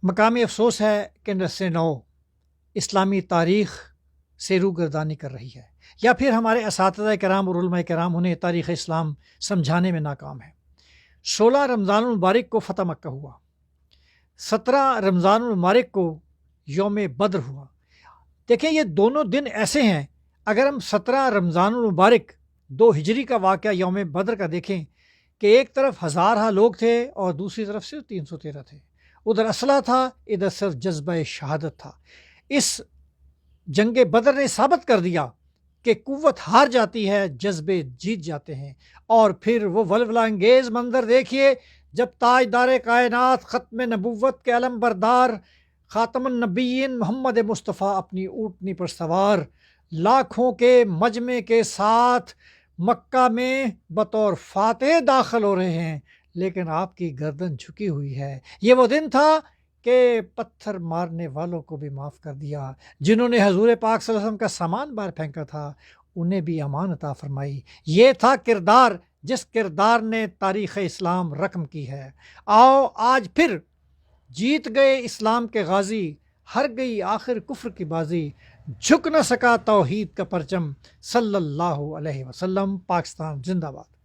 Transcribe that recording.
مقام افسوس ہے کہ نسل نو اسلامی تاریخ سے روگردانی کر رہی ہے، یا پھر ہمارے اساتذہ کرام اور علماء کرام انہیں تاریخ اسلام سمجھانے میں ناکام ہیں۔ 16 رمضان المبارک کو فتح مکہ ہوا، 17 رمضان المبارک کو یوم بدر ہوا۔ دیکھیں یہ دونوں دن ایسے ہیں، اگر ہم 17 رمضان المبارک 2 ہجری کا واقعہ یوم بدر کا دیکھیں کہ ایک طرف ہزارہ لوگ تھے اور دوسری طرف صرف 313 تھے، ادھر اسلحہ تھا، ادھر صرف جذبہ شہادت تھا۔ اس جنگ بدر نے ثابت کر دیا کہ قوت ہار جاتی ہے، جذبے جیت جاتے ہیں۔ اور پھر وہ ولولہ انگیز منظر دیکھیے جب تاجدار کائنات، ختم نبوت کے علم بردار، خاتم النبیین محمد مصطفیٰ اپنی اونٹنی پر سوار لاکھوں کے مجمع کے ساتھ مکہ میں بطور فاتح داخل ہو رہے ہیں، لیکن آپ کی گردن جھکی ہوئی ہے۔ یہ وہ دن تھا کہ پتھر مارنے والوں کو بھی معاف کر دیا، جنہوں نے حضور پاک صلی اللہ علیہ وسلم کا سامان باہر پھینکا تھا انہیں بھی امان عطا فرمائی۔ یہ تھا کردار جس کردار نے تاریخ اسلام رقم کی ہے۔ آؤ آج پھر جیت گئے اسلام کے غازی، ہر گئی آخر کفر کی بازی، جھک نہ سکا توحید کا پرچم، صلی اللہ علیہ وسلم۔ پاکستان زندہ باد۔